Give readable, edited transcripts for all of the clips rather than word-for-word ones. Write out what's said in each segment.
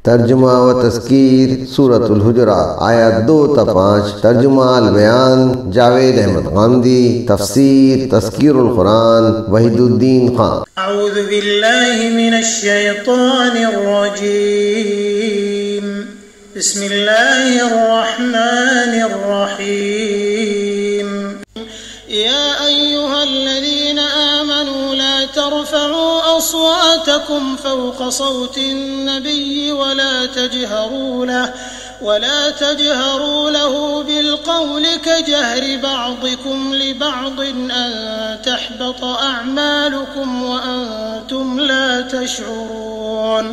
ترجمہ و تذکیر سورۃ الحجرات آیات 2 تا 5۔ ترجمہ البیان جاوید احمد غامدی، تفسیر تذکیر القرآن وحید الدین خان۔ اعوذ باللہ من الشیطان الرجیم، بسم اللہ الرحمن الرحیم۔ یا ایہا الذین آمنوا لا ترفعوا أصواتكم فوق صوت النبي ولا تجهروا له بالقول كجهر بعضكم لبعض أن تحبط أعمالكم وأنتم لا تشعرون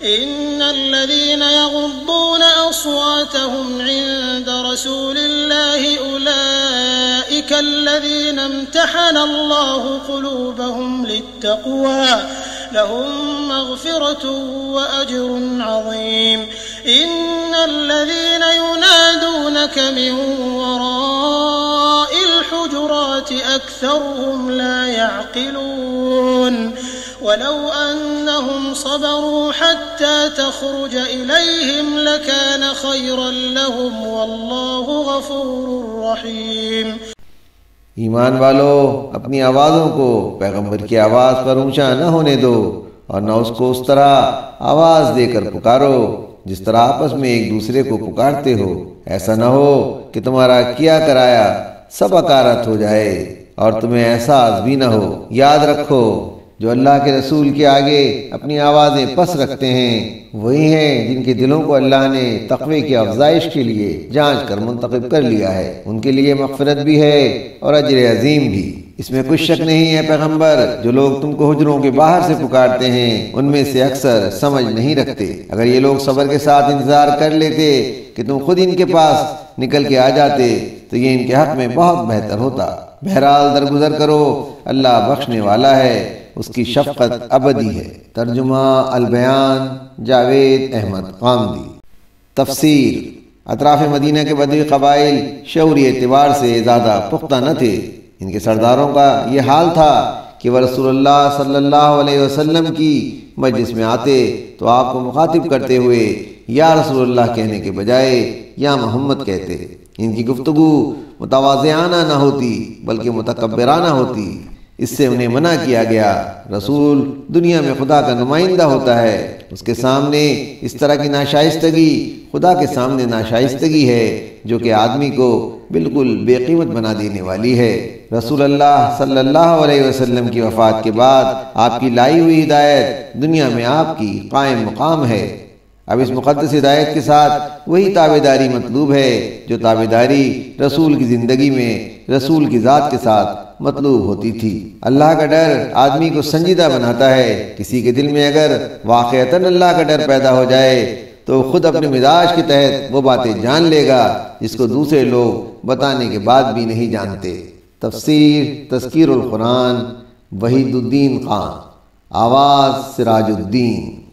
إن الذين يغضون أصواتهم عند رسول الله أولئك الذين امتحن الله قلوبهم للتقوى لهم مغفرة وأجر عظيم إن الذين ينادونك من وراء الحجرات أكثرهم لا يعقلون ولو أنهم صبروا حتى تخرج إليهم لكان خيرا لهم والله غفور رحيم۔ ایمان والو، اپنی آوازوں کو پیغمبر کی آواز پر اونچا نہ ہونے دو اور نہ اس کو اس طرح آواز دے کر پکارو جس طرح آپس میں ایک دوسرے کو پکارتے ہو۔ ایسا نہ ہو کہ تمہارا کیا کرایا سب اکارت ہو جائے اور تمہیں احساس بھی نہ ہو۔ یاد رکھو، جو اللہ کے رسول کے آگے اپنی آوازیں پس رکھتے ہیں وہی ہیں جن کے دلوں کو اللہ نے تقوی کی افزائش کے لیے جانچ کر منتخب کر لیا ہے۔ ان کے لیے مغفرت بھی ہے اور اجر عظیم بھی۔ اس میں کچھ شک نہیں ہے پیغمبر، جو لوگ تم کو حجروں کے باہر سے پکارتے ہیں ان میں سے اکثر سمجھ نہیں رکھتے۔ اگر یہ لوگ صبر کے ساتھ انتظار کر لیتے کہ تم خود ان کے پاس نکل کے آ جاتے تو یہ ان کے حق میں بہت بہتر ہوتا۔ بہرحال درگزر کرو، اللہ بخشنے والا ہے، اس کی شفقت ابدی ہے۔ ترجمہ البیان جاوید احمد غامدی۔ تفسیر۔ اطراف مدینہ کے بدوی قبائل شعوری اعتبار سے زیادہ پختہ نہ تھے۔ ان کے سرداروں کا یہ حال تھا کہ وہ رسول اللہ صلی اللہ علیہ وسلم کی مجلس میں آتے تو آپ کو مخاطب کرتے ہوئے یا رسول اللہ کہنے کے بجائے یا محمد کہتے۔ ان کی گفتگو متواضعانہ نہ ہوتی بلکہ متکبرانہ ہوتی۔ اس سے انہیں منع کیا گیا۔ رسول دنیا میں خدا کا نمائندہ ہوتا ہے، اس کے سامنے اس طرح کی ناشائستگی خدا کے سامنے ناشائستگی ہے جو کہ آدمی کو بالکل بے قیمت بنا دینے والی ہے۔ رسول اللہ صلی اللہ علیہ وسلم کی وفات کے بعد آپ کی لائی ہوئی ہدایت دنیا میں آپ کی قائم مقام ہے۔ اب اس مقدس ہدایت کے ساتھ وہی تابعداری مطلوب ہے جو تابعداری رسول کی زندگی میں رسول کی ذات کے ساتھ مطلوب ہوتی تھی۔ اللہ کا ڈر آدمی کو سنجیدہ بناتا ہے۔ کسی کے دل میں اگر واقعتاً اللہ کا ڈر پیدا ہو جائے تو خود اپنے مزاج کے تحت وہ باتیں جان لے گا جس کو دوسرے لوگ بتانے کے بعد بھی نہیں جانتے۔ تفسیر تذکیر القرآن وحید الدین خان، آواز سراج الدین۔